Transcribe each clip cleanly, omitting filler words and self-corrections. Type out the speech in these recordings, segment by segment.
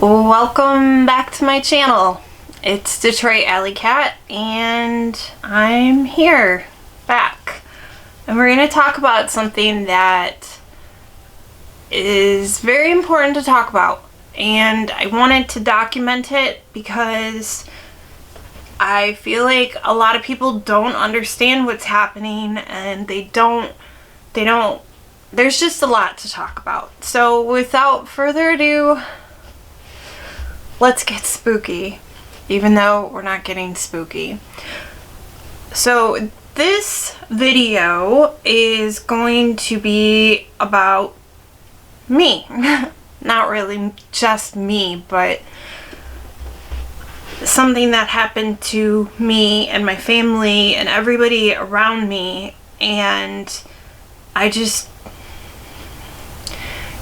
Welcome back to my channel. It's Detroit AllyCat and I'm here back, and we're going to talk about something that is very important to talk about, and I wanted to document it because I feel like a lot of people don't understand what's happening, and they don't there's just a lot to talk about. So without further ado, let's get spooky, even though we're not getting spooky. So this video is going to be about me. Not really just me, but something that happened to me and my family and everybody around me, and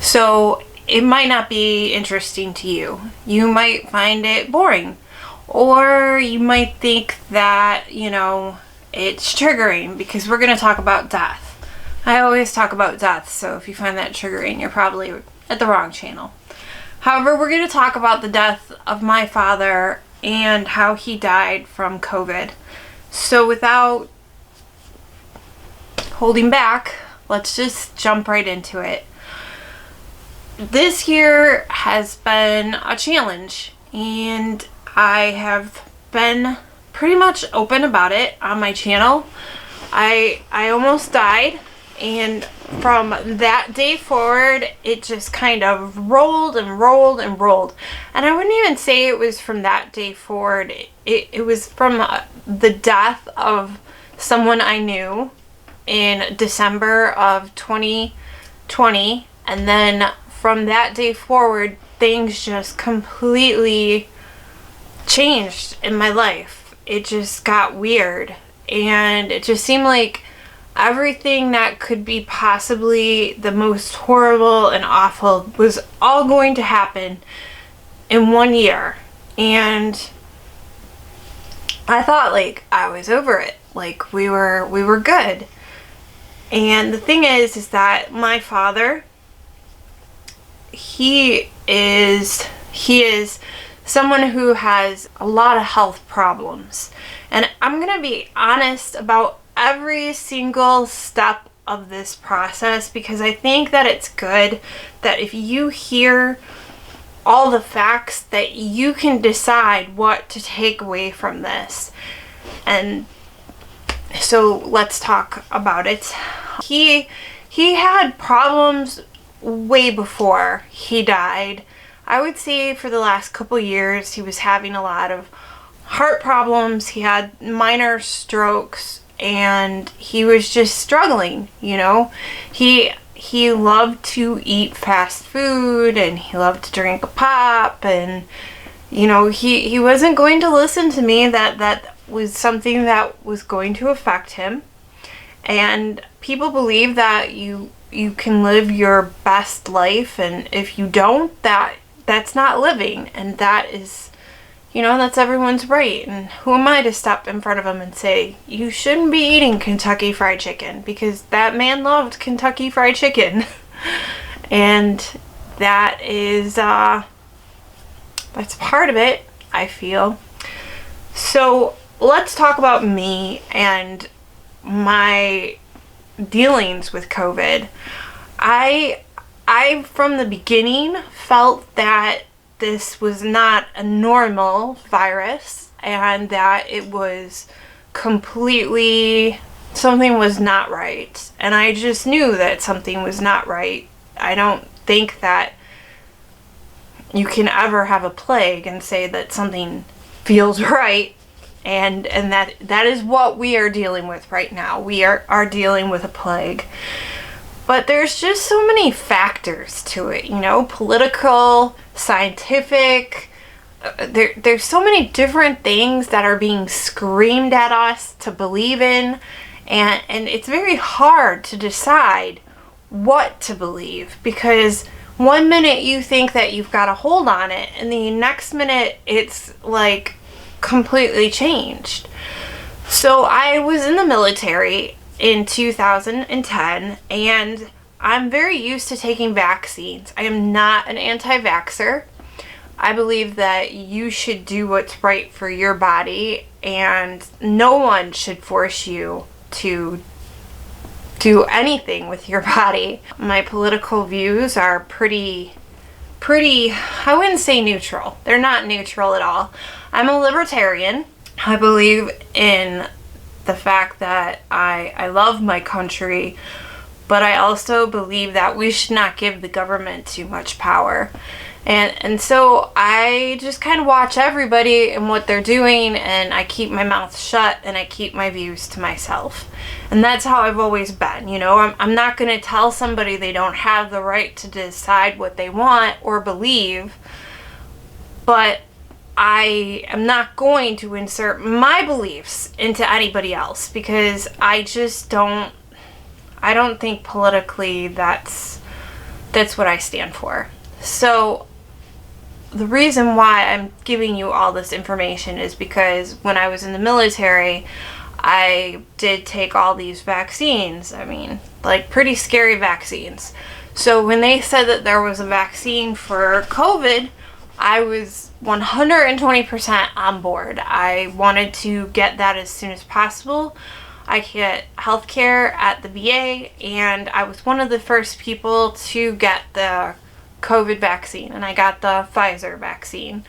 so it might not be interesting to you. You might find it boring. Or you might think that, it's triggering because we're going to talk about death. I always talk about death, so if you find that triggering, you're probably at the wrong channel. However, we're going to talk about the death of my father and how he died from COVID. So without holding back, let's just jump right into it. This year has been a challenge, and I have been pretty much open about it on my channel. I almost died, and from that day forward, it just kind of rolled and rolled and rolled. And I wouldn't even say it was from that day forward. It was from the death of someone I knew in December of 2020, and then from that day forward, things just completely changed in my life. It just got weird, and it just seemed like everything that could be possibly the most horrible and awful was all going to happen in 1 year. And I thought, I was over it. We were good. And the thing is that my father, he is someone who has a lot of health problems. And I'm going to be honest about every single step of this process, because I think that it's good that if you hear all the facts, that you can decide what to take away from this. And so let's talk about it. He had problems way before he died. I would say for the last couple years he was having a lot of heart problems. He had minor strokes, and he was just struggling. He loved to eat fast food, and he loved to drink a pop, and he wasn't going to listen to me. That was something that was going to affect him. And people believe that you can live your best life, and if you don't, that's not living, and that is, that's everyone's right. And who am I to step in front of him and say, you shouldn't be eating Kentucky Fried Chicken, because that man loved Kentucky Fried Chicken. And that is, that's part of it, I feel. So let's talk about me and my dealings with COVID. I from the beginning felt that this was not a normal virus, and that it was completely, something was not right. And I just knew that something was not right. I don't think that you can ever have a plague and say that something feels right. And that is what we are dealing with right now. We are dealing with a plague. But there's just so many factors to it, political, scientific. There's so many different things that are being screamed at us to believe in. And it's very hard to decide what to believe, because one minute you think that you've got a hold on it, and the next minute it's completely changed. So I was in the military in 2010, and I'm very used to taking vaccines. I am not an anti-vaxxer, I believe that you should do what's right for your body, and no one should force you to do anything with your body. My political views are pretty, I wouldn't say neutral. They're not neutral at all. I'm a libertarian. I believe in the fact that I love my country, but I also believe that we should not give the government too much power. And so I just kind of watch everybody and what they're doing, and I keep my mouth shut and I keep my views to myself. And that's how I've always been. You know, I'm not going to tell somebody they don't have the right to decide what they want or believe, but I am not going to insert my beliefs into anybody else, because I don't think politically that's what I stand for. So the reason why I'm giving you all this information is because when I was in the military, I did take all these vaccines. I mean, like pretty scary vaccines. So when they said that there was a vaccine for COVID, I was 120% on board. I wanted to get that as soon as possible. I get healthcare at the VA, and I was one of the first people to get the COVID vaccine, and I got the Pfizer vaccine.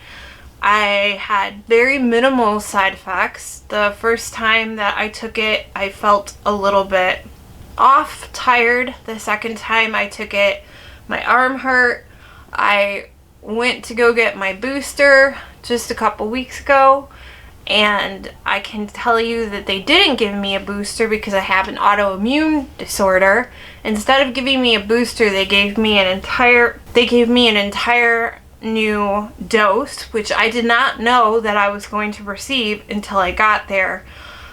I had very minimal side effects. The first time that I took it, I felt a little bit off, tired. The second time I took it, my arm hurt. I went to go get my booster just a couple weeks ago, and I can tell you that they didn't give me a booster because I have an autoimmune disorder. Instead of giving me a booster, they gave me an entire new dose, which I did not know that I was going to receive until I got there.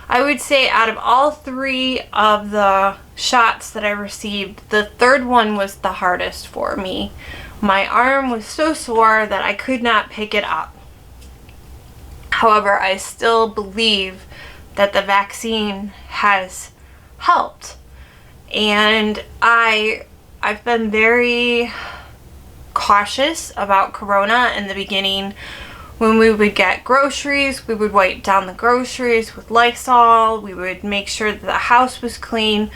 I would say out of all 3 of the shots that I received, the third one was the hardest for me. My arm was so sore that I could not pick it up. However, I still believe that the vaccine has helped. And I've been very cautious about Corona in the beginning. When we would get groceries, we would wipe down the groceries with Lysol. We would make sure that the house was clean.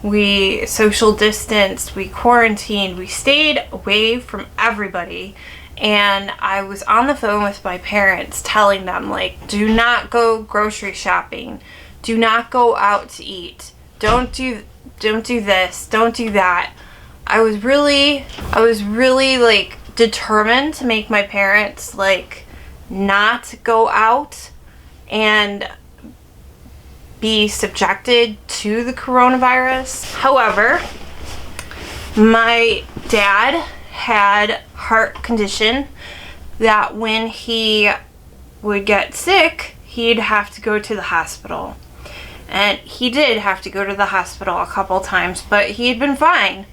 We social distanced, we quarantined, we stayed away from everybody. And I was on the phone with my parents telling them, like, do not go grocery shopping. Do not go out to eat. Don't do this. Don't do that. I was really like determined to make my parents like not go out and be subjected to the coronavirus. However, my dad had heart condition that when he would get sick, he'd have to go to the hospital. And he did have to go to the hospital a couple times, but he had been fine.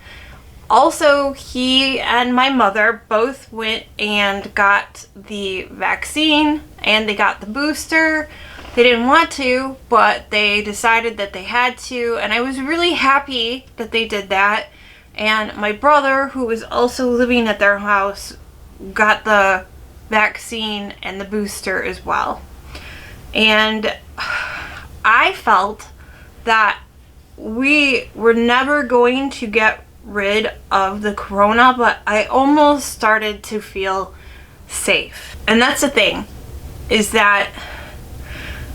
Also, he and my mother both went and got the vaccine, and they got the booster. They didn't want to, but they decided that they had to, and I was really happy that they did that. And my brother, who was also living at their house, got the vaccine and the booster as well. And I felt that we were never going to get rid of the corona, but I almost started to feel safe. And that's the thing, is that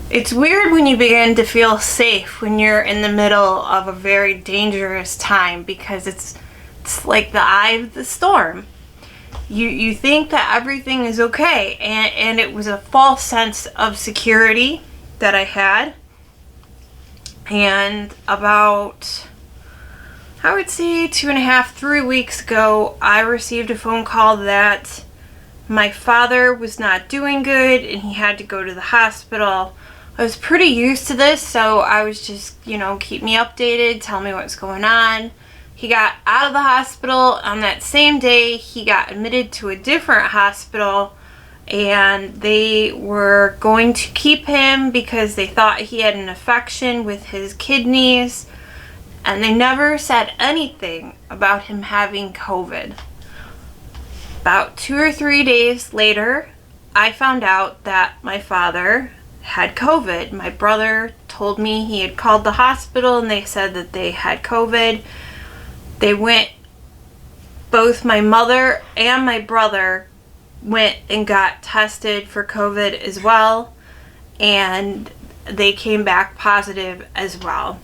it's weird when you begin to feel safe when you're in the middle of a very dangerous time, because it's like the eye of the storm. You think that everything is okay, and it was a false sense of security that I had. And about, I would say 2.5, 3 weeks ago, I received a phone call that my father was not doing good and he had to go to the hospital. I was pretty used to this, so I was just, keep me updated, tell me what's going on. He got out of the hospital. On that same day, he got admitted to a different hospital, and they were going to keep him because they thought he had an infection with his kidneys, and they never said anything about him having COVID. About 2 or 3 days later, I found out that my father had COVID. My brother told me he had called the hospital and they said that they had COVID. They went, both my mother and my brother went and got tested for COVID as well, and they came back positive as well.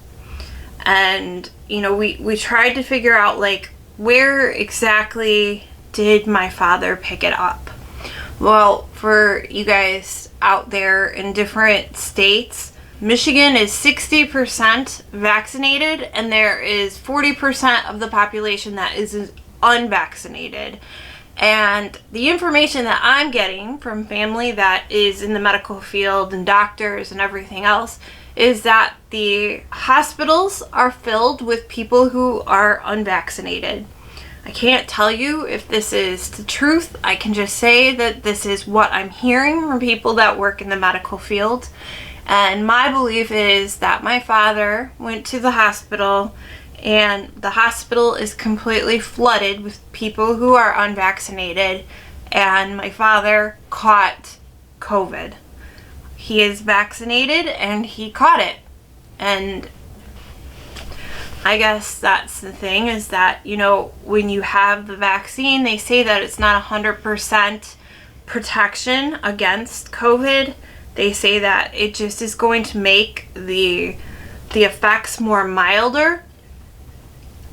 And we tried to figure out, like, where exactly did my father pick it up? Well, for you guys out there in different states, Michigan is 60% vaccinated, and there is 40% of the population that is unvaccinated. And the information that I'm getting from family that is in the medical field and doctors and everything else is that the hospitals are filled with people who are unvaccinated. I can't tell you if this is the truth. I can just say that this is what I'm hearing from people that work in the medical field. And my belief is that my father went to the hospital and the hospital is completely flooded with people who are unvaccinated, and my father caught COVID. He is vaccinated and he caught it. And I guess that's the thing, is that, when you have the vaccine, they say that it's not 100% protection against COVID. They say that it just is going to make the effects more milder.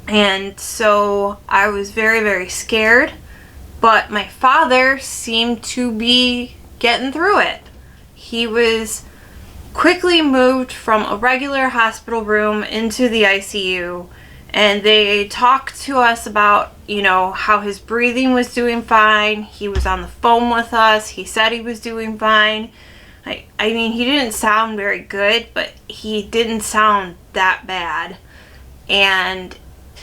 And so I was very, very scared, but my father seemed to be getting through it. He was quickly moved from a regular hospital room into the ICU, and they talked to us about, how his breathing was doing fine. He was on the phone with us. He said he was doing fine. I mean, he didn't sound very good, but he didn't sound that bad. And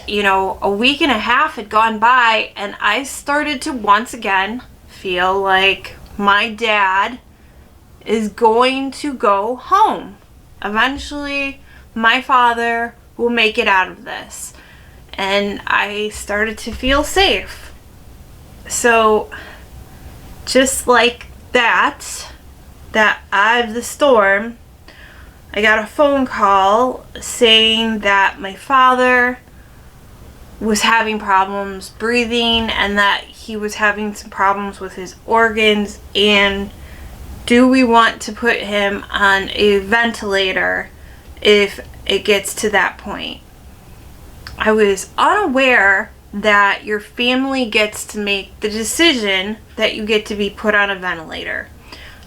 a week and a half had gone by, and I started to once again feel like my dad is going to go home. Eventually, my father will make it out of this. And I started to feel safe. So, just like that eye of the storm, I got a phone call saying that my father was having problems breathing and that he was having some problems with his organs, and do we want to put him on a ventilator if it gets to that point? I was unaware that your family gets to make the decision that you get to be put on a ventilator.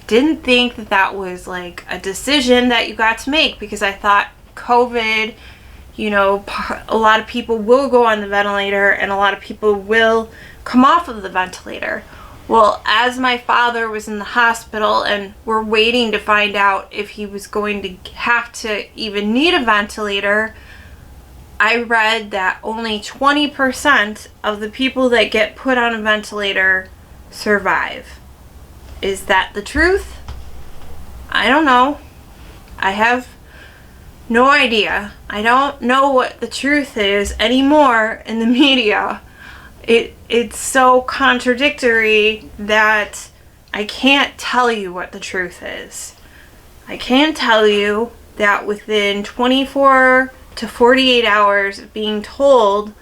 Didn't think that was like a decision that you got to make, because I thought COVID, a lot of people will go on the ventilator and a lot of people will come off of the ventilator. Well, as my father was in the hospital and we're waiting to find out if he was going to have to even need a ventilator, I read that only 20% of the people that get put on a ventilator survive. Is that the truth? I don't know. I have no idea. I don't know what the truth is anymore in the media. It's so contradictory that I can't tell you what the truth is. I can tell you that within 24 to 48 hours of being told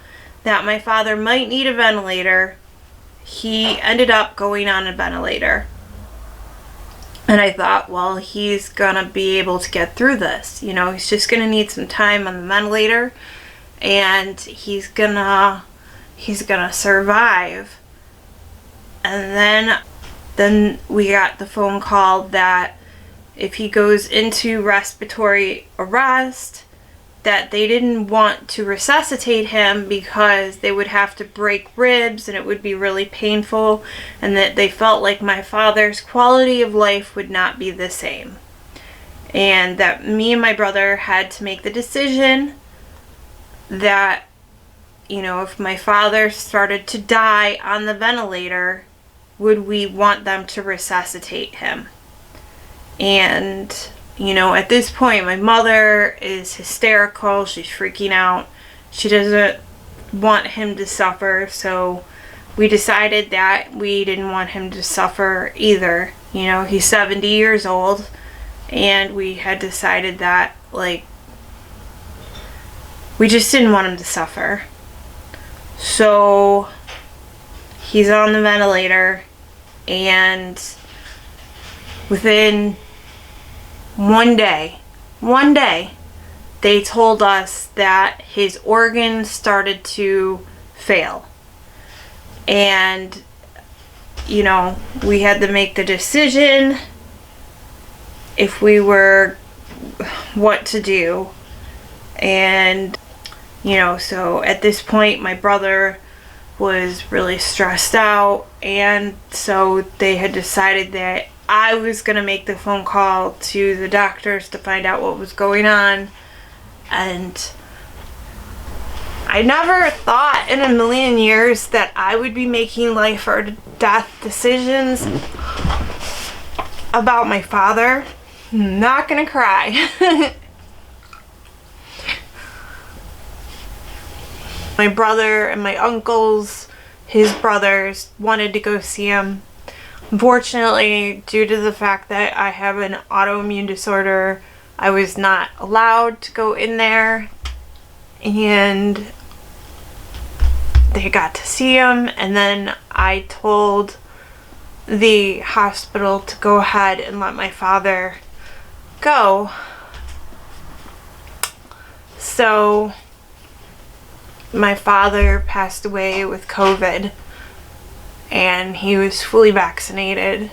that my father might need a ventilator, he ended up going on a ventilator. And I thought, well, he's gonna be able to get through this. He's just gonna need some time on the ventilator, and he's gonna survive. And then we got the phone call that if he goes into respiratory arrest, that they didn't want to resuscitate him because they would have to break ribs and it would be really painful, and that they felt like my father's quality of life would not be the same. And that me and my brother had to make the decision that, if my father started to die on the ventilator, would we want them to resuscitate him? And at this point, my mother is hysterical. She's freaking out. She doesn't want him to suffer. So we decided that we didn't want him to suffer either. You know, he's 70 years old, and we had decided that, like, we just didn't want him to suffer. So he's on the ventilator, and within one day, they told us that his organs started to fail. And, you know, we had to make the decision if we were, what to do. And, you know, so at this point my brother was really stressed out, and so they had decided that I was going to make the phone call to the doctors to find out what was going on. And I never thought in a million years that I would be making life or death decisions about my father. I'm not gonna cry. My brother and my uncles, his brothers, wanted to go see him. Unfortunately, due to the fact that I have an autoimmune disorder, I was not allowed to go in there, and they got to see him, and then I told the hospital to go ahead and let my father go. So my father passed away with COVID, and he was fully vaccinated,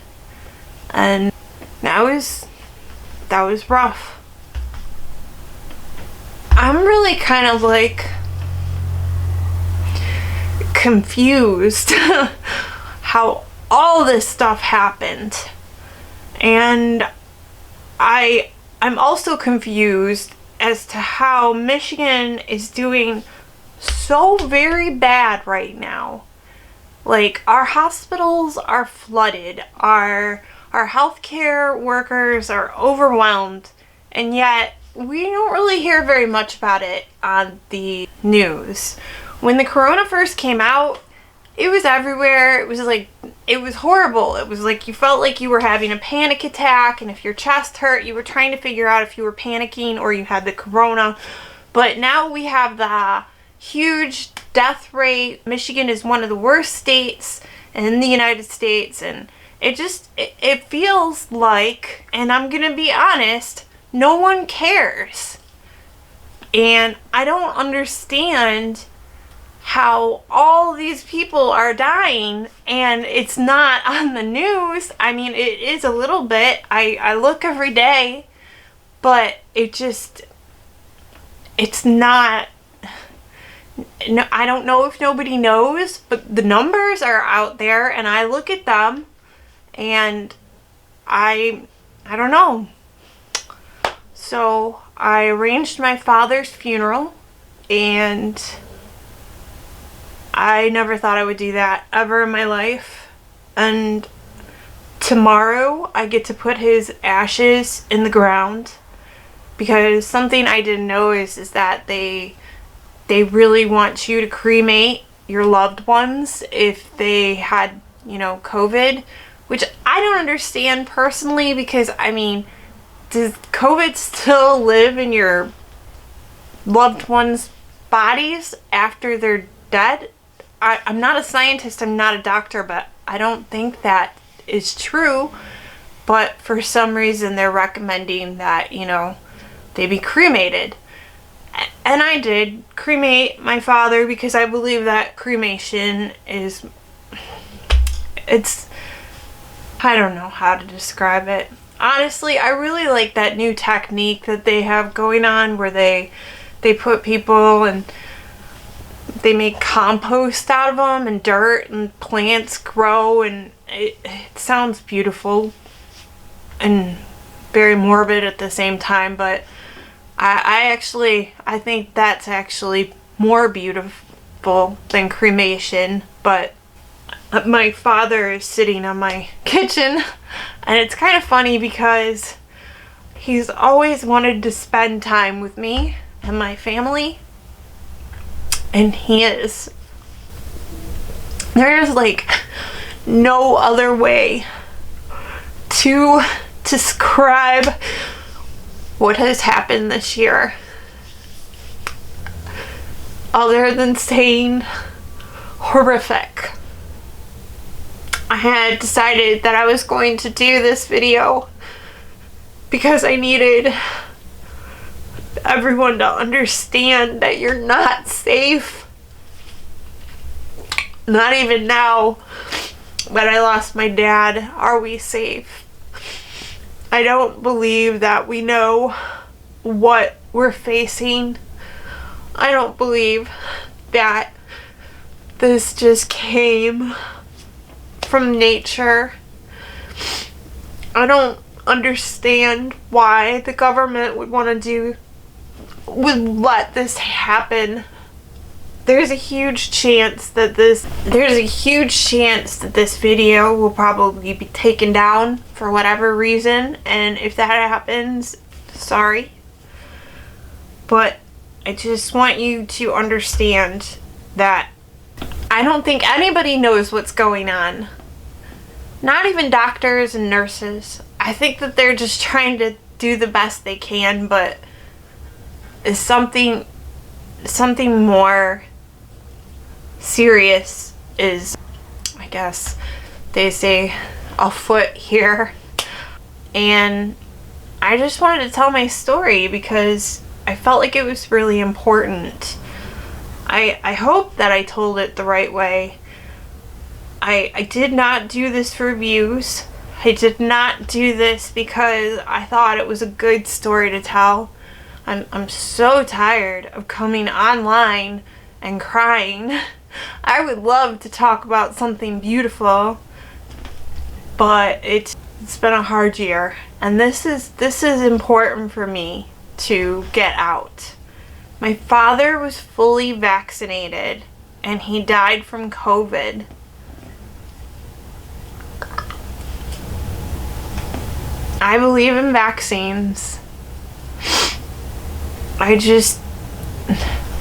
and that was rough. I'm really kind of like confused how all this stuff happened, and I'm also confused as to how Michigan is doing so very bad right now. Like, our hospitals are flooded, our healthcare workers are overwhelmed, and yet we don't really hear very much about it on the news. When the corona first came out, it was everywhere. It was horrible. It was like you felt like you were having a panic attack, and if your chest hurt, you were trying to figure out if you were panicking or you had the corona. But now we have the huge death rate. Michigan is one of the worst states in the United States, and it feels like, and I'm gonna be honest, no one cares. And I don't understand how all these people are dying and it's not on the news. I mean, it is a little bit. I look every day, but it's not. No, I don't know if nobody knows, but the numbers are out there, and I look at them, and I don't know. So I arranged my father's funeral, and I never thought I would do that ever in my life. And tomorrow I get to put his ashes in the ground, because something I didn't know is that they really want you to cremate your loved ones if they had, you know, COVID, which I don't understand personally, because, I mean, does COVID still live in your loved ones' bodies after they're dead? I'm not a scientist, I'm not a doctor, but I don't think that is true. But for some reason they're recommending that, you know, they be cremated. And I did cremate my father because I believe that cremation is, I don't know how to describe it. Honestly, I really like that new technique that they have going on, where they put people and they make compost out of them, and dirt, and plants grow, and it sounds beautiful and very morbid at the same time, but I think that's actually more beautiful than cremation. But my father is sitting on my kitchen, and it's kind of funny because he's always wanted to spend time with me and my family, and he is. There is like no other way to describe what has happened this year other than saying horrific. I had decided that I was going to do this video because I needed everyone to understand that you're not safe. Not even now that I lost my dad are we safe. I don't believe that we know what we're facing. I don't believe that this just came from nature. I don't understand why the government would let this happen. There's a huge chance that this video will probably be taken down for whatever reason, and if that happens, sorry. But I just want you to understand that I don't think anybody knows what's going on. Not even doctors and nurses. I think that they're just trying to do the best they can, but is something more serious is, I guess they say, afoot here. And I just wanted to tell my story because I felt like it was really important. I hope that I told it the right way. I did not do this for views. I did not do this because I thought it was a good story to tell. I'm so tired of coming online and crying. I would love to talk about something beautiful, but it's been a hard year, and this is important for me to get out. My father was fully vaccinated and he died from COVID. I believe in vaccines.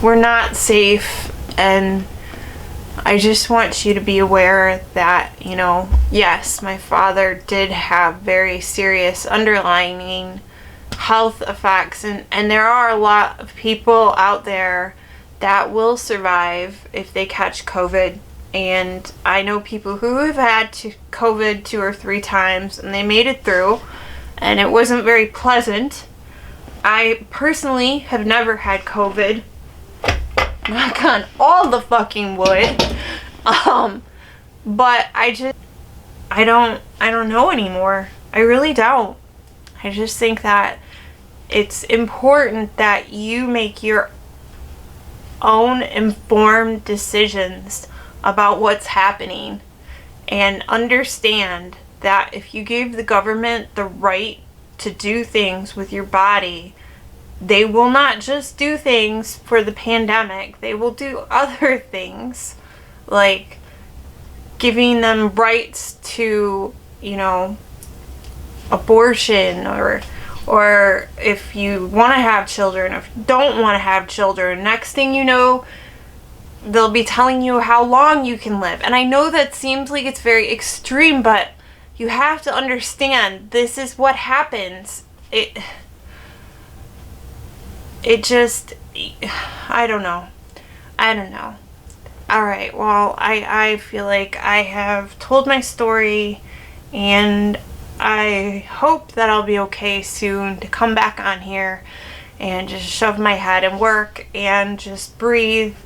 We're not safe, and I just want you to be aware that, you know, yes, my father did have very serious underlying health effects, and there are a lot of people out there that will survive if they catch COVID. And I know people who have had COVID 2 or 3 times and they made it through, and it wasn't very pleasant. I personally have never had COVID. Knock on all the fucking wood. But I don't know anymore. I really don't. I just think that it's important that you make your own informed decisions about what's happening, and understand that if you gave the government the right to do things with your body, they will not just do things for the pandemic. They will do other things, like giving them rights to, you know, abortion, or if you want to have children, if you don't want to have children. Next thing you know, they'll be telling you how long you can live. And I know that seems like it's very extreme, but you have to understand this is what happens. It just, I don't know. Alright, well, I feel like I have told my story, and I hope that I'll be okay soon to come back on here and just shove my head and work and just breathe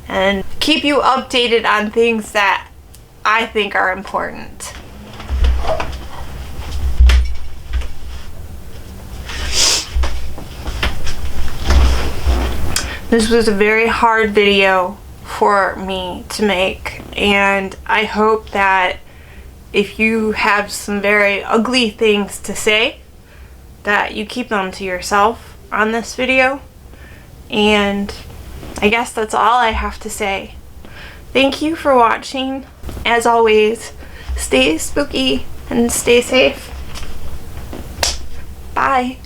and keep you updated on things that I think are important. This was a very hard video for me to make, and I hope that if you have some very ugly things to say, that you keep them to yourself on this video. And I guess that's all I have to say. Thank you for watching. As always, stay spooky and stay safe. Bye.